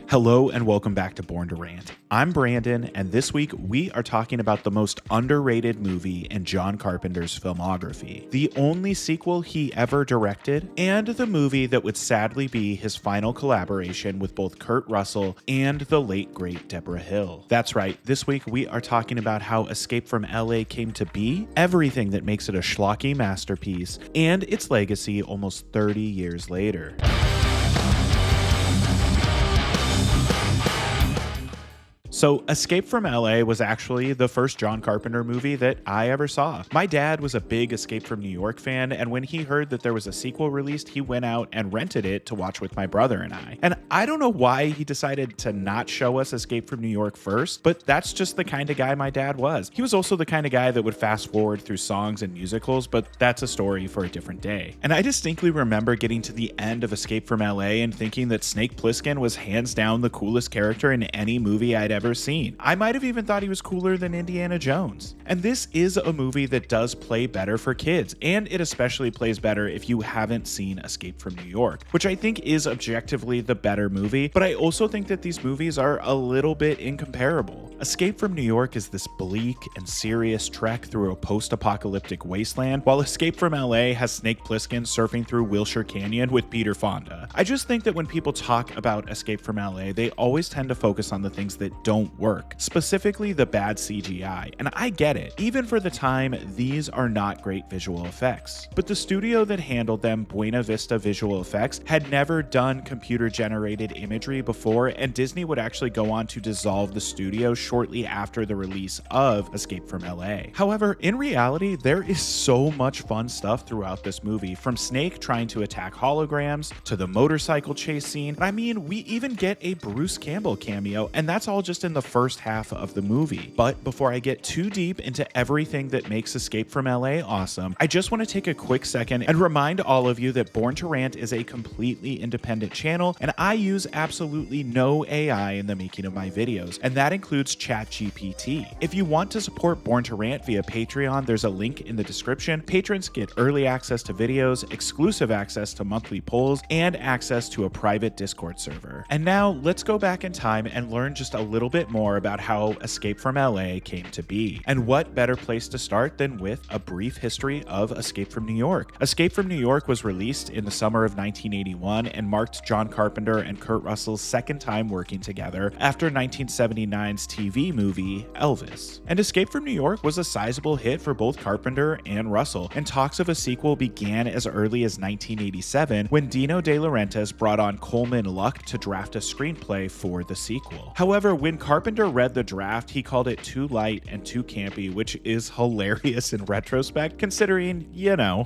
Hello and welcome back to Born to Rant. I'm Brandon, and this week we are talking about the most underrated movie in John Carpenter's filmography, the only sequel he ever directed, and the movie that would sadly be his final collaboration with both Kurt Russell and the late great Debra Hill. That's right, this week we are talking about how Escape from L.A. came to be, everything that makes it a schlocky masterpiece, and its legacy almost 30 years later. So Escape from L.A. was actually the first John Carpenter movie that I ever saw. My dad was a big Escape from New York fan, and when he heard that there was a sequel released, he went out and rented it to watch with my brother and I. And I don't know why he decided to not show us Escape from New York first, but that's just the kind of guy my dad was. He was also the kind of guy that would fast forward through songs and musicals, but that's a story for a different day. And I distinctly remember getting to the end of Escape from L.A. and thinking that Snake Plissken was hands down the coolest character in any movie I'd ever seen. I might have even thought he was cooler than Indiana Jones. And this is a movie that does play better for kids, and it especially plays better if you haven't seen Escape from New York, which I think is objectively the better movie, but I also think that these movies are a little bit incomparable. Escape from New York is this bleak and serious trek through a post-apocalyptic wasteland, while Escape from LA has Snake Plissken surfing through Wilshire Canyon with Peter Fonda. I just think that when people talk about Escape from LA, they always tend to focus on the things that don't work, specifically the bad CGI, and I get it. Even for the time, these are not great visual effects. But the studio that handled them, Buena Vista Visual Effects, had never done computer-generated imagery before, and Disney would actually go on to dissolve the studio shortly after the release of Escape from LA. However, in reality, there is so much fun stuff throughout this movie, from Snake trying to attack holograms, to the motorcycle chase scene. I mean, we even get a Bruce Campbell cameo, and that's all just in the first half of the movie. But before I get too deep into everything that makes Escape from LA awesome, I just want to take a quick second and remind all of you that Born to Rant is a completely independent channel, and I use absolutely no AI in the making of my videos, and that includes ChatGPT. If you want to support Born to Rant via Patreon, there's a link in the description. Patrons get early access to videos, exclusive access to monthly polls, and access to a private Discord server. And now let's go back in time and learn just a little bit more about how Escape from LA came to be. And what better place to start than with a brief history of Escape from New York. Escape from New York was released in the summer of 1981 and marked John Carpenter and Kurt Russell's second time working together after 1979's TV movie Elvis. And Escape from New York was a sizable hit for both Carpenter and Russell, and talks of a sequel began as early as 1987 when Dino De Laurentiis brought on Coleman Luck to draft a screenplay for the sequel. However, when Carpenter read the draft, he called it too light and too campy, which is hilarious in retrospect, considering, you know.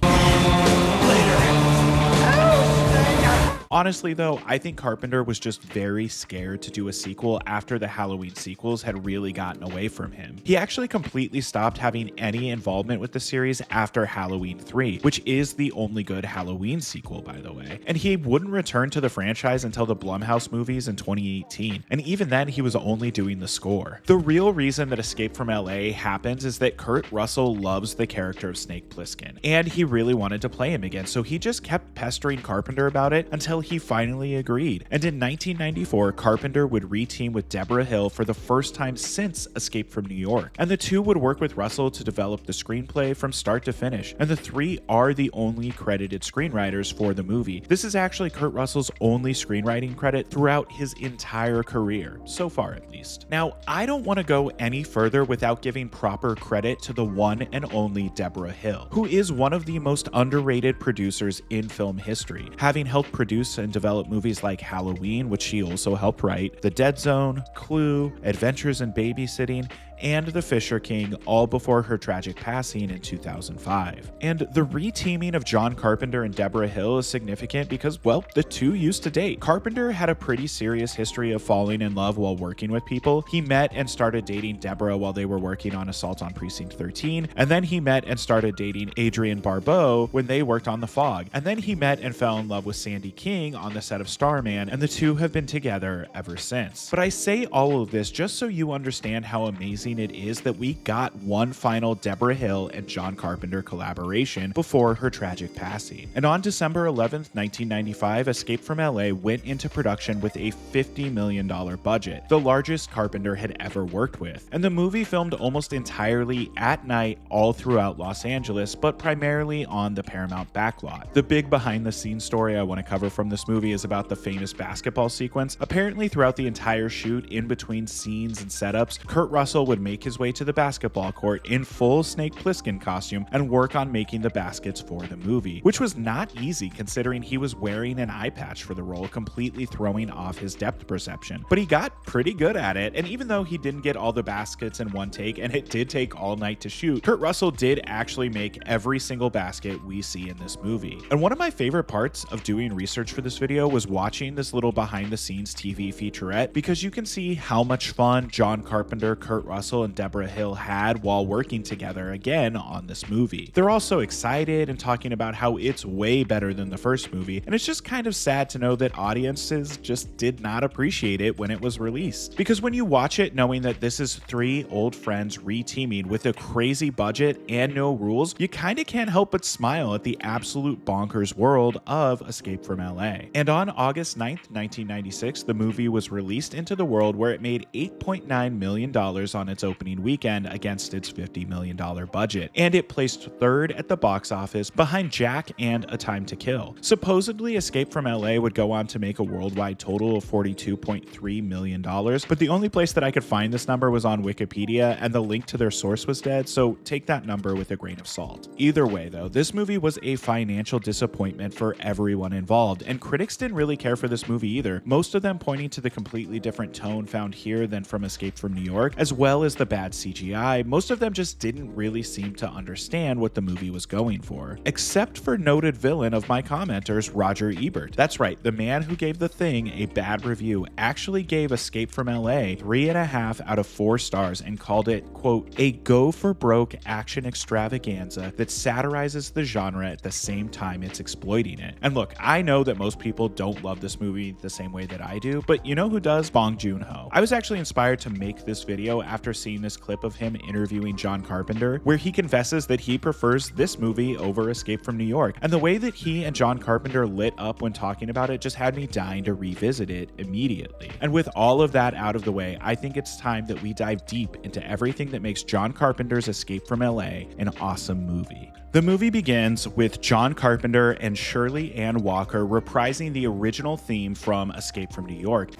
Honestly though, I think Carpenter was just very scared to do a sequel after the Halloween sequels had really gotten away from him. He actually completely stopped having any involvement with the series after Halloween 3, which is the only good Halloween sequel, by the way. And he wouldn't return to the franchise until the Blumhouse movies in 2018, and even then he was only doing the score. The real reason that Escape from LA happens is that Kurt Russell loves the character of Snake Plissken, and he really wanted to play him again, so he just kept pestering Carpenter about it until he finally agreed. And in 1994, Carpenter would re-team with Debra Hill for the first time since Escape from New York, and the two would work with Russell to develop the screenplay from start to finish, and the three are the only credited screenwriters for the movie. This is actually Kurt Russell's only screenwriting credit throughout his entire career, so far at least. Now, I don't want to go any further without giving proper credit to the one and only Debra Hill, who is one of the most underrated producers in film history, having helped produce and develop movies like Halloween, which she also helped write, The Dead Zone, Clue, Adventures in Babysitting, and The Fisher King, all before her tragic passing in 2005. And the re-teaming of John Carpenter and Debra Hill is significant because, well, the two used to date. Carpenter had a pretty serious history of falling in love while working with people. He met and started dating Debra while they were working on Assault on Precinct 13, and then he met and started dating Adrienne Barbeau when they worked on The Fog, and then he met and fell in love with Sandy King on the set of Starman, and the two have been together ever since. But I say all of this just so you understand how amazing surprising it is that we got one final Debra Hill and John Carpenter collaboration before her tragic passing. And on December 11th, 1995, Escape from L.A. went into production with a $50 million budget, the largest Carpenter had ever worked with. And the movie filmed almost entirely at night all throughout Los Angeles, but primarily on the Paramount backlot. The big behind-the-scenes story I want to cover from this movie is about the famous basketball sequence. Apparently, throughout the entire shoot, in between scenes and setups, Kurt Russell would make his way to the basketball court in full Snake Plissken costume and work on making the baskets for the movie, which was not easy considering he was wearing an eye patch for the role, completely throwing off his depth perception. But he got pretty good at it, and even though he didn't get all the baskets in one take, and it did take all night to shoot, Kurt Russell did actually make every single basket we see in this movie. And one of my favorite parts of doing research for this video was watching this little behind-the-scenes TV featurette, because you can see how much fun John Carpenter, Kurt Russell, and Debra Hill had while working together again on this movie. They're all so excited and talking about how it's way better than the first movie, and it's just kind of sad to know that audiences just did not appreciate it when it was released. Because when you watch it knowing that this is three old friends re-teaming with a crazy budget and no rules, you kind of can't help but smile at the absolute bonkers world of Escape from L.A. And on August 9th, 1996, the movie was released into the world, where it made $8.9 million on its opening weekend against its $50 million budget. And it placed third at the box office behind Jack and A Time to Kill. Supposedly, Escape from L.A. would go on to make a worldwide total of $42.3 million, but the only place that I could find this number was on Wikipedia, and the link to their source was dead, so take that number with a grain of salt. Either way though, this movie was a financial disappointment for everyone involved, and critics didn't really care for this movie either, most of them pointing to the completely different tone found here than from Escape from New York, as well as the bad CGI. Most of them just didn't really seem to understand what the movie was going for. Except for noted villain of my commenters, Roger Ebert. That's right, the man who gave The Thing a bad review actually gave Escape from LA 3.5 out of 4 stars and called it, quote, a go-for-broke action extravaganza that satirizes the genre at the same time it's exploiting it. And look, I know that most people don't love this movie the same way that I do, but you know who does? Bong Joon-ho. I was actually inspired to make this video after seeing this clip of him interviewing John Carpenter, where he confesses that he prefers this movie over Escape from New York. And the way that he and John Carpenter lit up when talking about it just had me dying to revisit it immediately. And with all of that out of the way, I think it's time that we dive deep into everything that makes John Carpenter's Escape from LA an awesome movie. The movie begins with John Carpenter and Shirley Ann Walker reprising the original theme from Escape from New York.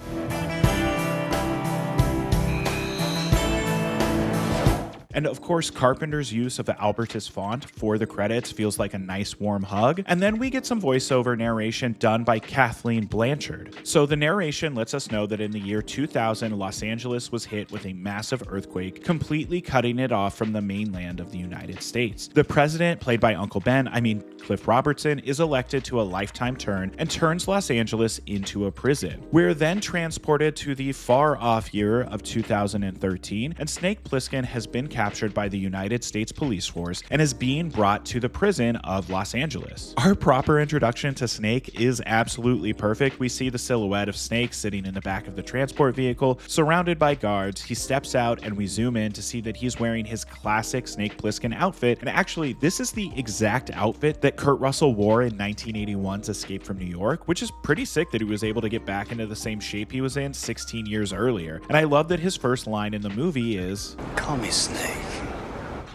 And of course, Carpenter's use of the Albertus font for the credits feels like a nice warm hug. And then we get some voiceover narration done by Kathleen Blanchard. So the narration lets us know that in the year 2000, Los Angeles was hit with a massive earthquake, completely cutting it off from the mainland of the United States. The president, played by Uncle Ben, Cliff Robertson, is elected to a lifetime term and turns Los Angeles into a prison. We're then transported to the far-off year of 2013, and Snake Plissken has been captured by the United States Police Force and is being brought to the prison of Los Angeles. Our proper introduction to Snake is absolutely perfect. We see the silhouette of Snake sitting in the back of the transport vehicle, surrounded by guards. He steps out and we zoom in to see that he's wearing his classic Snake Plissken outfit. And actually, this is the exact outfit that Kurt Russell wore in 1981's Escape from New York, which is pretty sick that he was able to get back into the same shape he was in 16 years earlier. And I love that his first line in the movie is, "Call me Snake."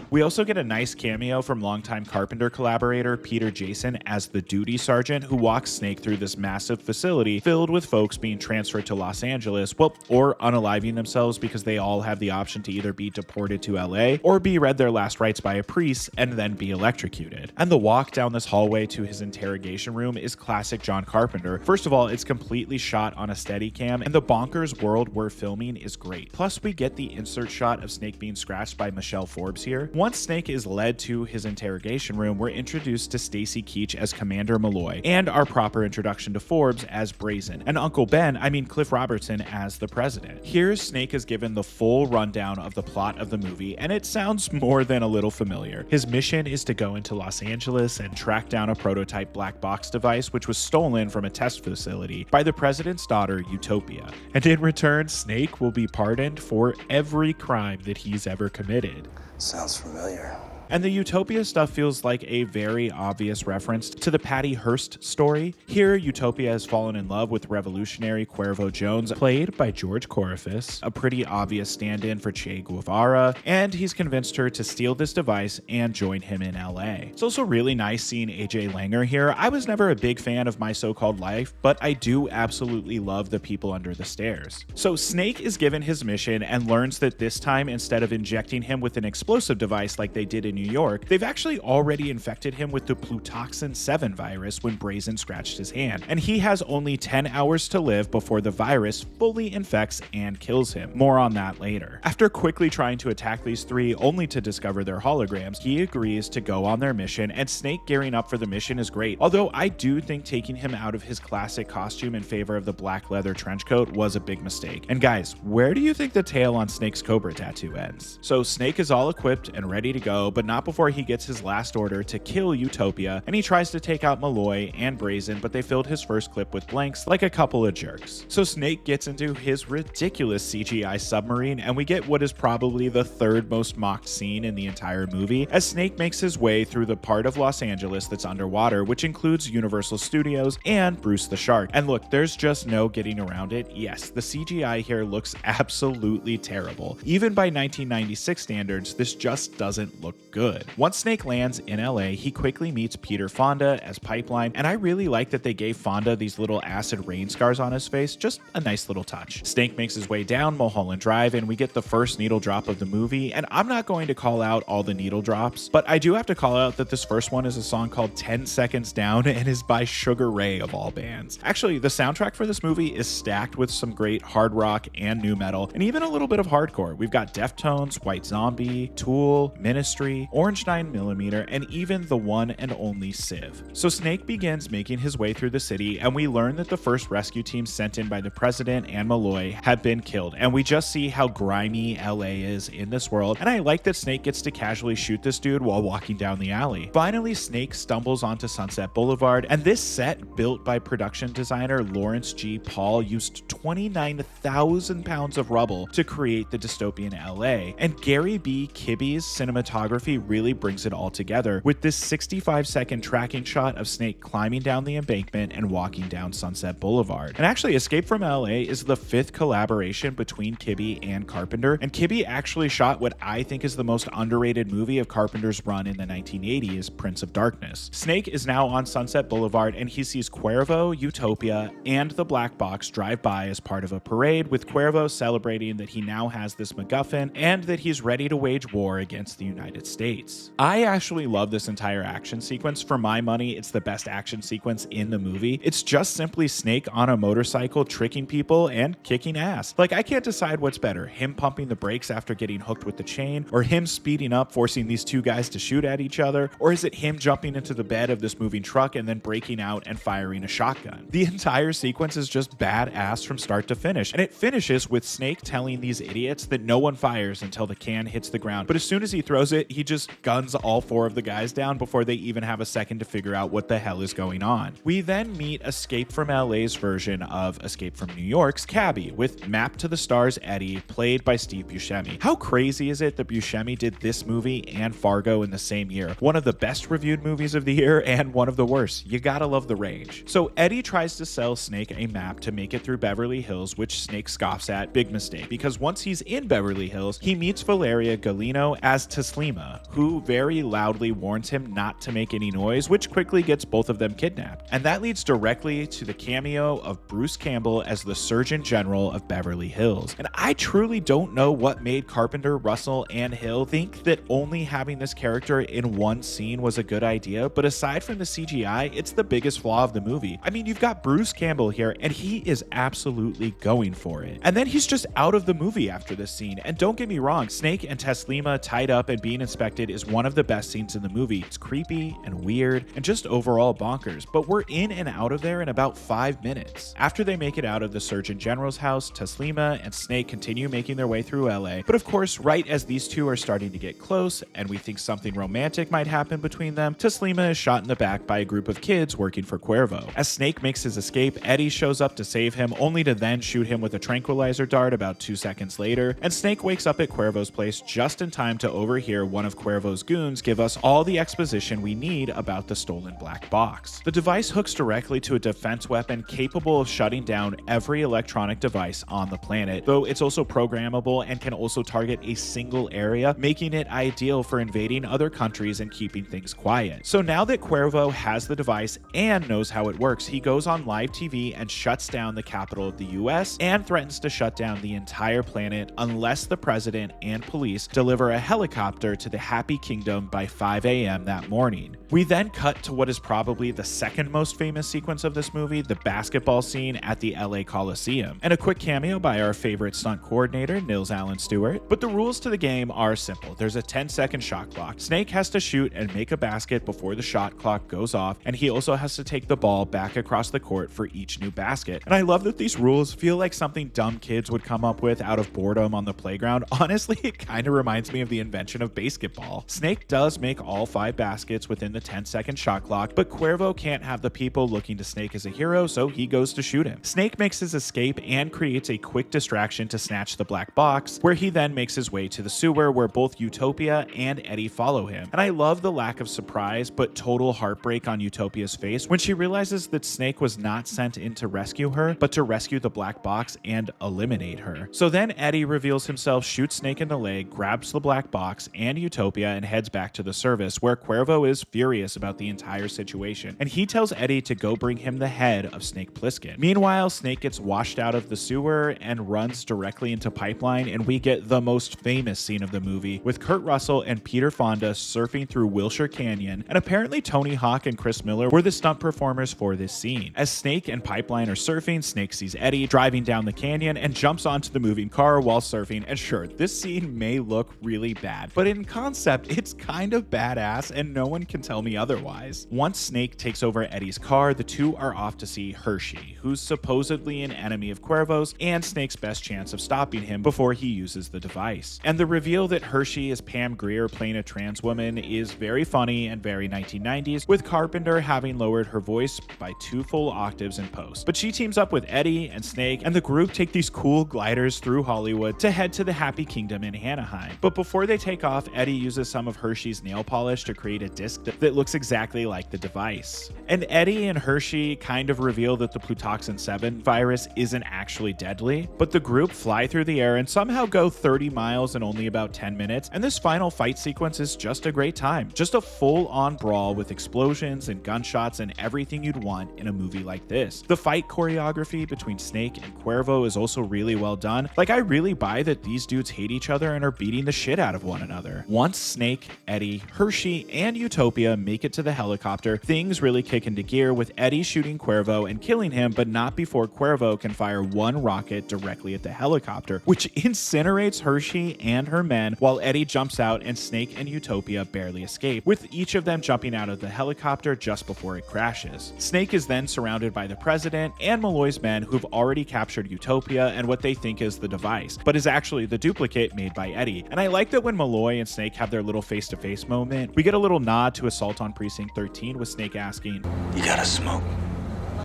We also get a nice cameo from longtime Carpenter collaborator Peter Jason as the duty sergeant who walks Snake through this massive facility filled with folks being transferred to Los Angeles, well, or unaliving themselves because they all have the option to either be deported to LA or be read their last rites by a priest and then be electrocuted. And the walk down this hallway to his interrogation room is classic John Carpenter. First of all, it's completely shot on a Steadicam, and the bonkers world we're filming is great. Plus, we get the insert shot of Snake being scratched by Michelle Forbes here. Once Snake is led to his interrogation room, we're introduced to Stacy Keach as Commander Malloy, and our proper introduction to Forbes as Brazen, and Uncle Ben, Cliff Robertson, as the president. Here, Snake is given the full rundown of the plot of the movie, and it sounds more than a little familiar. His mission is to go into Los Angeles and track down a prototype black box device which was stolen from a test facility by the president's daughter, Utopia. And in return, Snake will be pardoned for every crime that he's ever committed. Sounds familiar. And the Utopia stuff feels like a very obvious reference to the Patty Hearst story. Here, Utopia has fallen in love with revolutionary Cuervo Jones, played by George Corofis, a pretty obvious stand-in for Che Guevara, and he's convinced her to steal this device and join him in L.A. It's also really nice seeing AJ Langer here. I was never a big fan of My So-Called Life, but I do absolutely love The People Under the Stairs. So Snake is given his mission and learns that this time, instead of injecting him with an explosive device like they did in New York, they've actually already infected him with the Plutoxin 7 virus when Brazen scratched his hand, and he has only 10 hours to live before the virus fully infects and kills him. More on that later. After quickly trying to attack these three only to discover their holograms, he agrees to go on their mission, and Snake gearing up for the mission is great, although I do think taking him out of his classic costume in favor of the black leather trench coat was a big mistake. And guys, where do you think the tail on Snake's Cobra tattoo ends? So Snake is all equipped and ready to go, but not before he gets his last order to kill Utopia, and he tries to take out Malloy and Brazen, but they filled his first clip with blanks like a couple of jerks. So Snake gets into his ridiculous CGI submarine, and we get what is probably the third most mocked scene in the entire movie, as Snake makes his way through the part of Los Angeles that's underwater, which includes Universal Studios and Bruce the Shark. And look, there's just no getting around it. Yes, the CGI here looks absolutely terrible. Even by 1996 standards, this just doesn't look good. Once Snake lands in LA, he quickly meets Peter Fonda as Pipeline, and I really like that they gave Fonda these little acid rain scars on his face, just a nice little touch. Snake makes his way down Mulholland Drive, and we get the first needle drop of the movie, and I'm not going to call out all the needle drops, but I do have to call out that this first one is a song called 10 Seconds Down and is by Sugar Ray of all bands. Actually, the soundtrack for this movie is stacked with some great hard rock and nu metal, and even a little bit of hardcore. We've got Deftones, White Zombie, Tool, Ministry, Orange 9mm, and even the one and only Civ. So Snake begins making his way through the city, and we learn that the first rescue team sent in by the president and Malloy have been killed, and we just see how grimy LA is in this world, and I like that Snake gets to casually shoot this dude while walking down the alley. Finally, Snake stumbles onto Sunset Boulevard, and this set, built by production designer Lawrence G. Paul, used 29,000 pounds of rubble to create the dystopian LA, and Gary B. Kibbe's cinematography really brings it all together with this 65-second tracking shot of Snake climbing down the embankment and walking down Sunset Boulevard. And actually, Escape from L.A. is the 5th collaboration between Kibbe and Carpenter, and Kibbe actually shot what I think is the most underrated movie of Carpenter's run in the 1980s, Prince of Darkness. Snake is now on Sunset Boulevard, and he sees Cuervo, Utopia, and the Black Box drive by as part of a parade, with Cuervo celebrating that he now has this MacGuffin and that he's ready to wage war against the United States. I actually love this entire action sequence. For my money, it's the best action sequence in the movie. It's just simply Snake on a motorcycle tricking people and kicking ass. Like, I can't decide what's better, him pumping the brakes after getting hooked with the chain, or him speeding up, forcing these two guys to shoot at each other, or is it him jumping into the bed of this moving truck and then breaking out and firing a shotgun? The entire sequence is just badass from start to finish, and it finishes with Snake telling these idiots that no one fires until the can hits the ground, but as soon as he throws it, he just guns all 4 of the guys down before they even have a second to figure out what the hell is going on. We then meet Escape from LA's version of Escape from New York's Cabby, with Map to the Stars Eddie, played by Steve Buscemi. How crazy is it that Buscemi did this movie and Fargo in the same year? One of the best reviewed movies of the year and one of the worst. You gotta love the range. So Eddie tries to sell Snake a map to make it through Beverly Hills, which Snake scoffs at. Big mistake, because once he's in Beverly Hills, he meets Valeria Galino as Taslima, who very loudly warns him not to make any noise, which quickly gets both of them kidnapped. And that leads directly to the cameo of Bruce Campbell as the Surgeon General of Beverly Hills. And I truly don't know what made Carpenter, Russell, and Hill think that only having this character in one scene was a good idea, but aside from the CGI, it's the biggest flaw of the movie. I mean, you've got Bruce Campbell here, and he is absolutely going for it. And then he's just out of the movie after this scene. And don't get me wrong, Snake and Taslima tied up and being inspected Unexpected is one of the best scenes in the movie. It's creepy and weird and just overall bonkers, but we're in and out of there in about 5 minutes. After they make it out of the Surgeon General's house, Taslima and Snake continue making their way through LA, but of course, right as these two are starting to get close and we think something romantic might happen between them, Taslima is shot in the back by a group of kids working for Cuervo. As Snake makes his escape, Eddie shows up to save him, only to then shoot him with a tranquilizer dart about 2 seconds later, and Snake wakes up at Cuervo's place just in time to overhear one of Cuervo's goons give us all the exposition we need about the stolen black box. The device hooks directly to a defense weapon capable of shutting down every electronic device on the planet, though it's also programmable and can also target a single area, making it ideal for invading other countries and keeping things quiet. So now that Cuervo has the device and knows how it works, he goes on live TV and shuts down the capital of the US and threatens to shut down the entire planet unless the president and police deliver a helicopter to the Happy Kingdom by 5 a.m. that morning. We then cut to what is probably the second most famous sequence of this movie, the basketball scene at the LA Coliseum, and a quick cameo by our favorite stunt coordinator, Nils Allen Stewart. But the rules to the game are simple. There's a 10-second shot clock. Snake has to shoot and make a basket before the shot clock goes off, and he also has to take the ball back across the court for each new basket. And I love that these rules feel like something dumb kids would come up with out of boredom on the playground. Honestly, it kind of reminds me of the invention of basketball. Snake does make all 5 baskets within the 10-second shot clock, but Cuervo can't have the people looking to Snake as a hero, so he goes to shoot him. Snake makes his escape and creates a quick distraction to snatch the black box, where he then makes his way to the sewer where both Utopia and Eddie follow him. And I love the lack of surprise but total heartbreak on Utopia's face when she realizes that Snake was not sent in to rescue her, but to rescue the black box and eliminate her. So then Eddie reveals himself, shoots Snake in the leg, grabs the black box and Utopia, and heads back to the service, where Cuervo is furious about the entire situation, and he tells Eddie to go bring him the head of Snake Plissken. Meanwhile, Snake gets washed out of the sewer and runs directly into Pipeline, and we get the most famous scene of the movie with Kurt Russell and Peter Fonda surfing through Wilshire Canyon, and apparently Tony Hawk and Chris Miller were the stunt performers for this scene. As Snake and Pipeline are surfing, Snake sees Eddie driving down the canyon and jumps onto the moving car while surfing, and sure, this scene may look really bad, but in concept, it's kind of badass and no one can tell me otherwise. Once Snake takes over Eddie's car, the two are off to see Hershey, who's supposedly an enemy of Cuervo's and Snake's best chance of stopping him before he uses the device. And the reveal that Hershey is Pam Grier playing a trans woman is very funny and very 1990s, with Carpenter having lowered her voice by 2 full octaves in post. But she teams up with Eddie and Snake, and the group take these cool gliders through Hollywood to head to the Happy Kingdom in Anaheim. But before they take off, Eddie uses some of Hershey's nail polish to create a disc that looks exactly like the device. And Eddie and Hershey kind of reveal that the Plutoxin 7 virus isn't actually deadly, but the group fly through the air and somehow go 30 miles in only about 10 minutes, and this final fight sequence is just a great time. Just a full-on brawl with explosions and gunshots and everything you'd want in a movie like this. The fight choreography between Snake and Cuervo is also really well done. Like, I really buy that these dudes hate each other and are beating the shit out of one another. Once Snake, Eddie, Hershey, and Utopia make it to the helicopter, things really kick into gear with Eddie shooting Cuervo and killing him, but not before Cuervo can fire one rocket directly at the helicopter, which incinerates Hershey and her men, while Eddie jumps out and Snake and Utopia barely escape, with each of them jumping out of the helicopter just before it crashes. Snake is then surrounded by the president and Malloy's men, who've already captured Utopia and what they think is the device, but is actually the duplicate made by Eddie. And I like that when Malloy and Snake have their little face-to-face moment, we get a little nod to Assault on Precinct 13 with Snake asking, "You gotta smoke?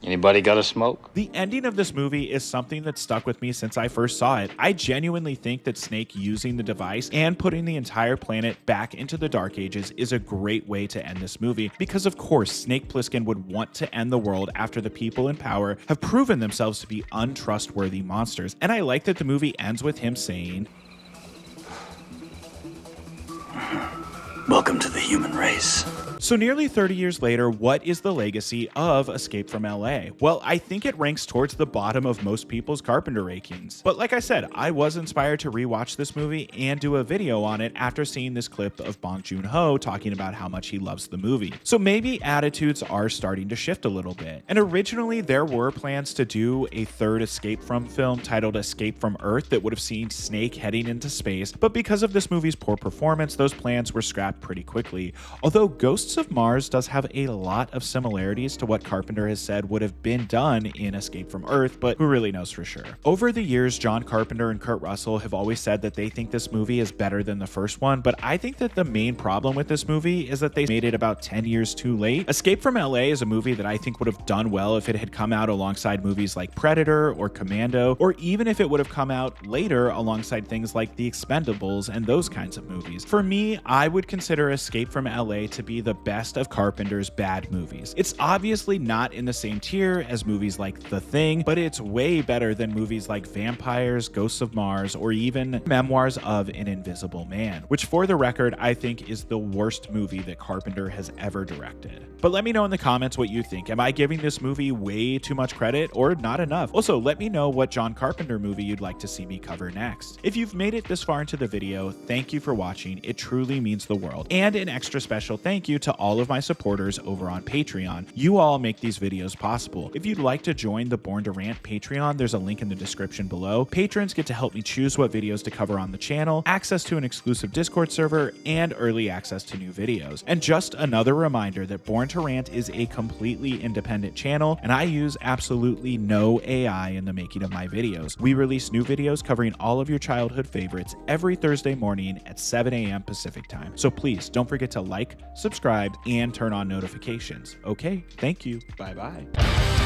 Anybody got a smoke?" The ending of this movie is something that stuck with me since I first saw it. I genuinely think that Snake using the device and putting the entire planet back into the Dark Ages is a great way to end this movie, because of course Snake Plissken would want to end the world after the people in power have proven themselves to be untrustworthy monsters. And I like that the movie ends with him saying, "Welcome to the human race." So nearly 30 years later, what is the legacy of Escape from LA? Well, I think it ranks towards the bottom of most people's Carpenter rankings. But like I said, I was inspired to rewatch this movie and do a video on it after seeing this clip of Bong Joon-ho talking about how much he loves the movie. So maybe attitudes are starting to shift a little bit. And originally there were plans to do a third Escape from film titled Escape from Earth that would have seen Snake heading into space, but because of this movie's poor performance, those plans were scrapped pretty quickly. Although Ghosts of Mars does have a lot of similarities to what Carpenter has said would have been done in Escape from Earth, but who really knows for sure. Over the years, John Carpenter and Kurt Russell have always said that they think this movie is better than the first one, but I think that the main problem with this movie is that they made it about 10 years too late. Escape from LA is a movie that I think would have done well if it had come out alongside movies like Predator or Commando, or even if it would have come out later alongside things like The Expendables and those kinds of movies. For me, I would consider Escape from LA to be the best of Carpenter's bad movies. It's obviously not in the same tier as movies like The Thing, but it's way better than movies like Vampires, Ghosts of Mars, or even Memoirs of an Invisible Man, which for the record, I think is the worst movie that Carpenter has ever directed. But let me know in the comments what you think. Am I giving this movie way too much credit or not enough? Also, let me know what John Carpenter movie you'd like to see me cover next. If you've made it this far into the video, thank you for watching. It truly means the world. And an extra special thank you to all of my supporters over on Patreon. You all make these videos possible. If you'd like to join the Born to Rant Patreon, there's a link in the description below. Patrons get to help me choose what videos to cover on the channel, access to an exclusive Discord server, and early access to new videos. And just another reminder that Born to Rant is a completely independent channel, and I use absolutely no AI in the making of my videos. We release new videos covering all of your childhood favorites every Thursday morning at 7 a.m. Pacific time. So please don't forget to like, subscribe, and turn on notifications. Okay, thank you. Bye-bye.